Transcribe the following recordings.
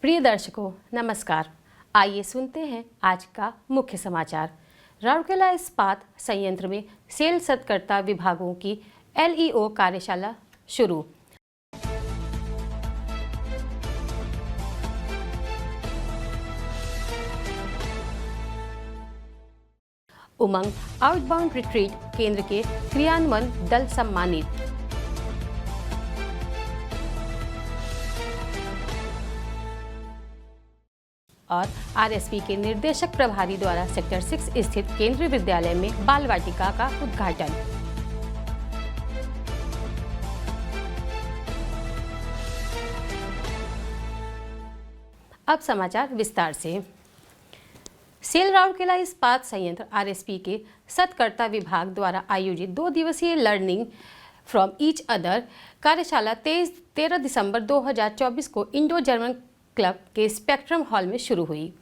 प्रिय दर्शकों नमस्कार। आइए सुनते हैं आज का मुख्य समाचार। राउरकेला इस्पात संयंत्र में सेल सत्कर्ता विभागों की एलईओ कार्यशाला शुरू। उमंग आउटबाउंड रिट्रीट केंद्र के क्रियान्वयन दल सम्मानित। और आरएसपी के निर्देशक प्रभारी द्वारा सेक्टर 6 स्थित केंद्रीय विद्यालय में बाल वाटिका का उद्घाटन। अब समाचार विस्तार से। सेल राउरकेला इस्पात संयंत्र आरएसपी के सत्कर्ता विभाग द्वारा आयोजित 2 दिवसीय लर्निंग फ्रॉम ईच अदर कार्यशाला 13 दिसंबर 2024 को इंडो जर्मन क्लब के स्पेक्ट्रम हॉल में शुरू हुई।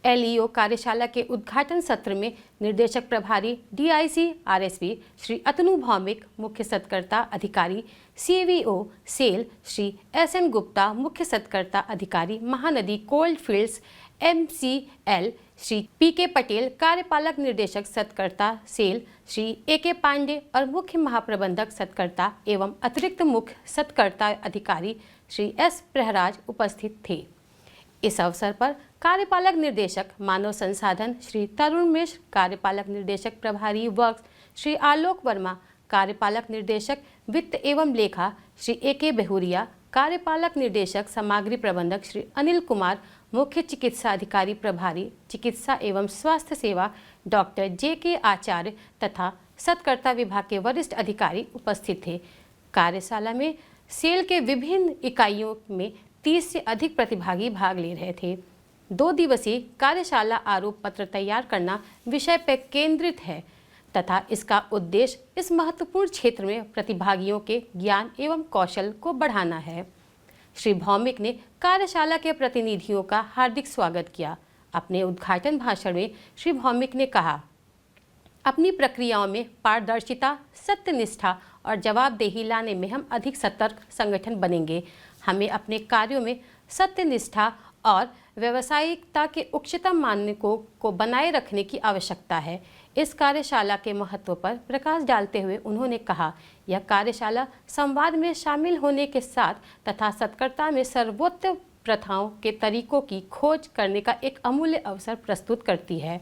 एलईओ कार्यशाला के उद्घाटन सत्र में निर्देशक प्रभारी डीआईसी आरएसपी श्री अतनु भौमिक, मुख्य सत्कर्ता अधिकारी CVO SAIL Shri SN Gupta, मुख्य सत्कर्ता अधिकारी Mahanadi coal fields MCL Shri PK Patel, कार्यपालक निर्देशक सत्कर्ता सेल श्री एके पांडे और मुख्य महाप्रबंधक सत्कर्ता एवं अतिरिक्त मुख्य सत्कर्ता अधिकारी श्री एस प्रहराज उपस्थित थे। इस अवसर पर कार्यपालक निर्देशक मानव संसाधन श्री तरुण मिश्र, कार्यपालक निर्देशक प्रभारी वर्क्स श्री आलोक वर्मा, कार्यपालक निर्देशक वित्त एवं लेखा श्री एके बेहुरिया, कार्यपालक निर्देशक सामग्री प्रबंधक श्री अनिल कुमार, मुख्य चिकित्सा अधिकारी प्रभारी चिकित्सा एवं स्वास्थ्य सेवा डॉक्टर जेके आचार्य तथा सत्कर्ता विभाग के वरिष्ठ अधिकारी उपस्थित थे। कार्यशाला में सेल के विभिन्न इकाइयों में 30 से अधिक प्रतिभागी भाग ले रहे थे। 2 दिवसीय कार्यशाला आरोप पत्र तैयार करना विषय पर केंद्रित है तथा इसका उद्देश्य इस महत्वपूर्ण क्षेत्र में प्रतिभागियों के ज्ञान एवं कौशल को बढ़ाना है। श्री भौमिक ने कार्यशाला के प्रतिनिधियों का हार्दिक स्वागत किया। अपने उद्घाटन भाषण में श्री भौमिक ने कहा, अपनी प्रक्रियाओं में पारदर्शिता, सत्यनिष्ठा और जवाबदेही लाने में हम अधिक सतर्क संगठन बनेंगे। हमें अपने कार्यों में सत्यनिष्ठा और व्यावसायिकता के उच्चतम मानकों को बनाए रखने की आवश्यकता है। इस कार्यशाला के महत्व पर प्रकाश डालते हुए उन्होंने कहा, यह कार्यशाला संवाद में शामिल होने के साथ तथा सत्कर्ता में सर्वोत्तम प्रथाओं के तरीकों की खोज करने का एक अमूल्य अवसर प्रस्तुत करती है।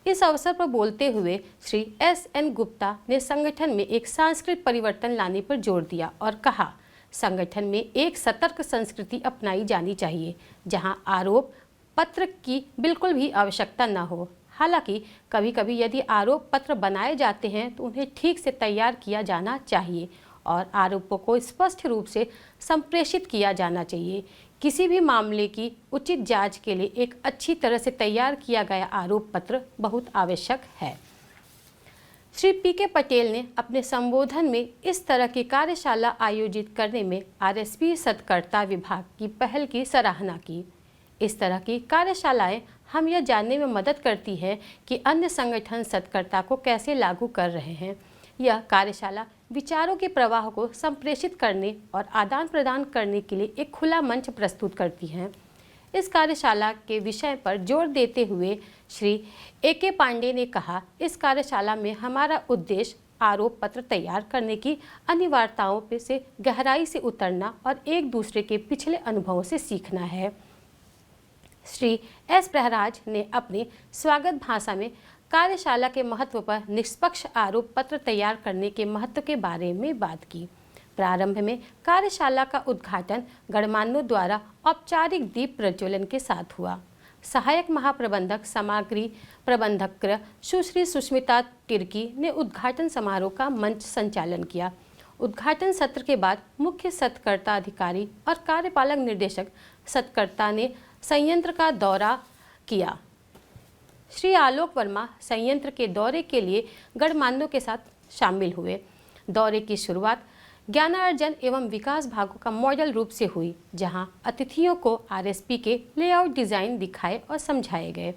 इस अवसर पर बोलते हुए श्री एसएन गुप्ता ने संगठन में एक सांस्कृतिक परिवर्तन लाने पर जोर दिया और कहा, संगठन में एक सतर्क संस्कृति अपनाई जानी चाहिए जहां आरोप पत्र की बिल्कुल भी आवश्यकता न हो। हालांकि कभी कभी यदि आरोप पत्र बनाए जाते हैं तो उन्हें ठीक से तैयार किया जाना चाहिए और आरोपों को स्पष्ट रूप से संप्रेषित किया जाना चाहिए। किसी भी मामले की उचित जांच के लिए एक अच्छी तरह से तैयार किया गया आरोप पत्र बहुत आवश्यक है। श्री पीके पटेल ने अपने संबोधन में इस तरह की कार्यशाला आयोजित करने में आरएसपी सत्कर्ता विभाग की पहल की सराहना की। इस तरह की कार्यशालाएं हम यह जानने में मदद करती है कि अन्य संगठन सत्कर्ता को कैसे लागू कर रहे हैं। यह कार्यशाला विचारों के प्रवाह को संप्रेषित करने और आदान प्रदान करने के लिए एक खुला मंच प्रस्तुत करती हैं। इस कार्यशाला के विषय पर जोर देते हुए श्री एके पांडे ने कहा, इस कार्यशाला में हमारा उद्देश्य आरोप पत्र तैयार करने की अनिवार्यताओं पे से गहराई से उतरना और एक दूसरे के पिछले अनुभवों से सीखना है। श्री एस प्रहराज ने अपने स्वागत भाषण में कार्यशाला के महत्व पर निष्पक्ष आरोप पत्र तैयार करने के महत्व के बारे में बात की। प्रारंभ में कार्यशाला का उद्घाटन गणमान्यों द्वारा औपचारिक दीप प्रज्वलन के साथ हुआ। सहायक महाप्रबंधक सामग्री प्रबंधक सुश्री सुष्मिता तिर्की ने उद्घाटन समारोह का मंच संचालन किया। उद्घाटन सत्र के बाद मुख्य सत्कर्ता अधिकारी और कार्यपालक निर्देशक सत्कर्ता ने संयंत्र का दौरा किया। श्री आलोक वर्मा संयंत्र के दौरे के लिए गणमान्यों के साथ शामिल हुए। दौरे की शुरुआत ज्ञानार्जन एवं विकास भागों का मॉडल रूप से हुई, जहां अतिथियों को आरएसपी के लेआउट डिज़ाइन दिखाए और समझाए गए।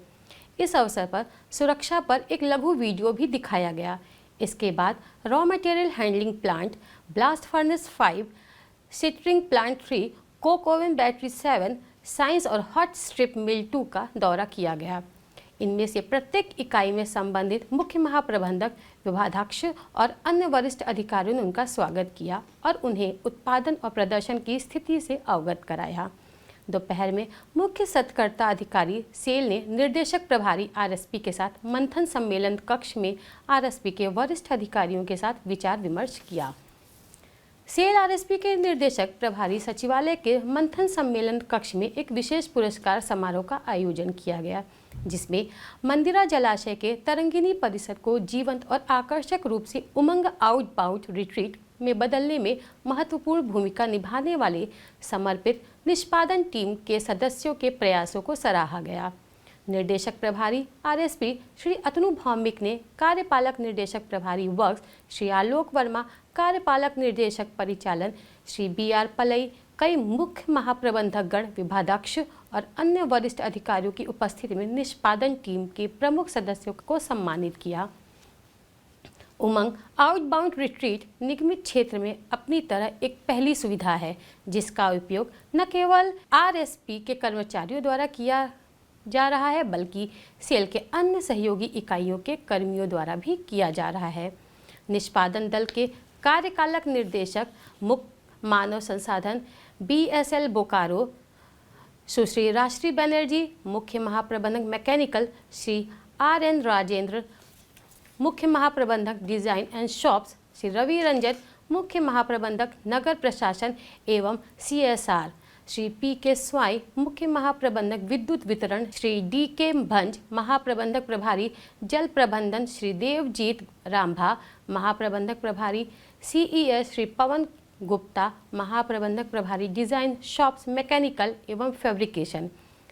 इस अवसर पर सुरक्षा पर एक लघु वीडियो भी दिखाया गया। इसके बाद raw material handling plant, blast furnace 5, sintering plant 3, coke oven battery 7, science और हॉट स्ट्रिप मिल 2 का दौरा किया गया। इनमें से प्रत्येक इकाई में संबंधित मुख्य महाप्रबंधक, विभागाध्यक्ष और अन्य वरिष्ठ अधिकारियों ने उनका स्वागत किया और उन्हें उत्पादन और प्रदर्शन की स्थिति से अवगत कराया। दोपहर में मुख्य सत्कर्ता अधिकारी सेल ने निर्देशक प्रभारी आरएसपी के साथ मंथन सम्मेलन कक्ष में आरएसपी के वरिष्ठ अधिकारियों के साथ विचार विमर्श किया। सेल आरएसपी के निर्देशक प्रभारी सचिवालय के मंथन सम्मेलन कक्ष में एक विशेष पुरस्कार समारोह का आयोजन किया गया, जिसमें मंदिरा जलाशय के तरंगिनी परिसर को जीवंत और आकर्षक रूप से उमंग आउटबाउंड रिट्रीट में बदलने में महत्वपूर्ण भूमिका निभाने वाले समर्पित निष्पादन टीम के सदस्यों के प्रयासों को सराहा गया। निर्देशक प्रभारी आरएसपी श्री अतनु भौमिक ने कार्यपालक निर्देशक प्रभारी वर्क्स श्री आलोक वर्मा, कार्यपालक निर्देशक परिचालन श्री बीआर पलई, कई मुख्य महाप्रबंधक गण, विभागाध्यक्ष और अन्य वरिष्ठ अधिकारियों की उपस्थिति में निष्पादन टीम के प्रमुख सदस्यों को सम्मानित किया। उमंग आउटबाउंड रिट्रीट निगमित क्षेत्र में अपनी तरह एक पहली सुविधा है, जिसका उपयोग न केवल आरएसपी के कर्मचारियों द्वारा किया जा रहा है, बल्कि सेल के अन्य सहयोगी इकाइयों के कर्मियों द्वारा भी किया जा रहा है। निष्पादन दल के कार्यपालक निर्देशक मुख्य मानव संसाधन बीएसएल बोकारो सुश्री राष्ट्रीय बनर्जी, मुख्य महाप्रबंधक मैकेनिकल श्री आरएन राजेंद्र, मुख्य महाप्रबंधक design and shops Shri Ravi Ranjan, मुख्य महाप्रबंधक नगर प्रशासन एवं सीएसआर श्री पीके स्वाई, मुख्य महाप्रबंधक विद्युत वितरण श्री डीके भंज, महाप्रबंधक प्रभारी जल प्रबंधन श्री देवजीत रामभा, महाप्रबंधक प्रभारी सीईएस श्री पवन गुप्ता, महाप्रबंधक प्रभारी डिजाइन शॉप्स मैकेनिकल एवं फैब्रिकेशन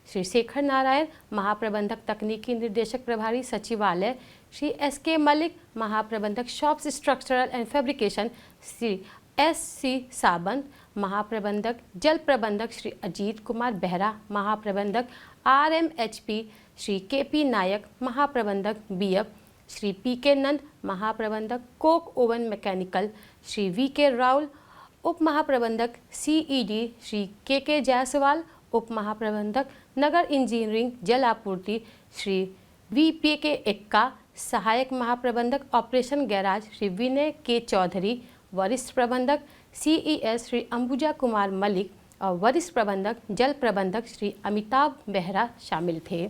श्री शेखर नारायण, महाप्रबंधक तकनीकी निर्देशक प्रभारी सचिवालय श्री एसके मलिक, महाप्रबंधक shops structural and fabrication Shri SC Sawant, महाप्रबंधक जल प्रबंधक श्री अजीत कुमार बेहरा, महाप्रबंधक आरएमएचपी श्री केपी नायक, महाप्रबंधक बीएफ श्री पीके नंद, महाप्रबंधक coke oven mechanical Shri VK Raul, उप महाप्रबंधक सीईडी श्री केके जायसवाल, उप महाप्रबंधक नगर इंजीनियरिंग जल आपूर्ति श्री वीपीके एक्का, सहायक महाप्रबंधक ऑपरेशन गैराज श्री विनय के चौधरी, वरिष्ठ प्रबंधक सीईएस श्री अंबुजा कुमार मलिक और वरिष्ठ प्रबंधक जल प्रबंधक श्री अमिताभ बेहरा शामिल थे।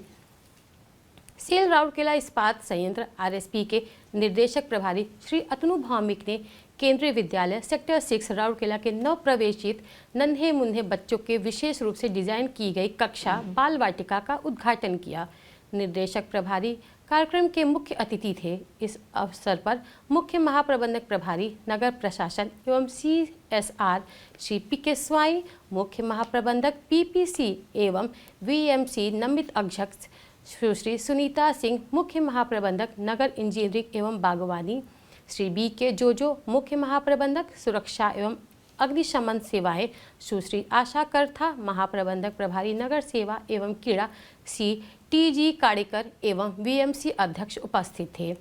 सेल राउरकेला इस्पात संयंत्र आरएसपी के निर्देशक प्रभारी श्री अतनु भौमिक ने केंद्रीय विद्यालय सेक्टर 6 राउरकेला के नव प्रवेशित नन्हे मुन्ने बच्चों के विशेष रूप से डिजाइन की गई कक्षा बाल वाटिका का उद्घाटन किया। निर्देशक प्रभारी कार्यक्रम के मुख्य अतिथि थे। इस अवसर पर मुख्य महाप्रबंधक प्रभारी नगर प्रशासन एवं सीएसआर श्री पीके स्वाई, मुख्य महाप्रबंधक पीपीसी एवं वीएमसी नमित अध्यक्ष सुश्री सुनीता सिंह, मुख्य महाप्रबंधक नगर इंजीनियरिंग एवं बागवानी श्री बी के जोजो, मुख्य महाप्रबंधक सुरक्षा एवं अग्निशमन सेवाएं सुश्री आशा करथा, महाप्रबंधक प्रभारी नगर सेवा एवं क्रीड़ा सी टीजी काड़ेकर एवं वीएमसी अध्यक्ष उपस्थित थे।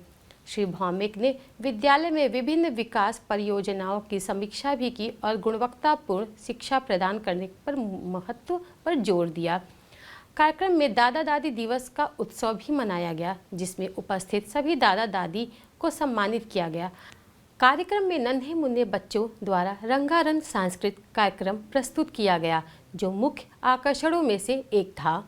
श्री भौमिक ने विद्यालय में विभिन्न विकास परियोजनाओं की समीक्षा भी की और गुणवत्तापूर्ण शिक्षा प्रदान करने पर महत्व पर जोर दिया। कार्यक्रम में दादा दादी दिवस का उत्सव भी मनाया गया, जिसमें उपस्थित सभी दादा दादी को सम्मानित किया गया। कार्यक्रम में नन्हे मुन्ने बच्चों द्वारा रंगारंग सांस्कृतिक कार्यक्रम प्रस्तुत किया गया, जो मुख्य आकर्षणों में से एक था।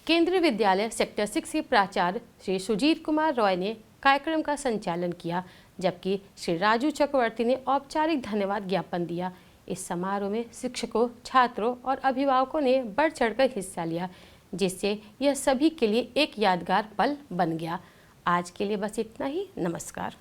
केंद्रीय विद्यालय सेक्टर 6 के प्राचार्य श्री सुजीत कुमार रॉय ने कार्यक्रम का संचालन किया, जबकि श्री राजू चक्रवर्ती ने औपचारिक धन्यवाद ज्ञापन दिया। इस समारोह में शिक्षकों, छात्रों और अभिभावकों ने बढ़ चढ़कर हिस्सा लिया, जिससे यह सभी के लिए एक यादगार पल बन गया। आज के लिए बस इतना ही। नमस्कार।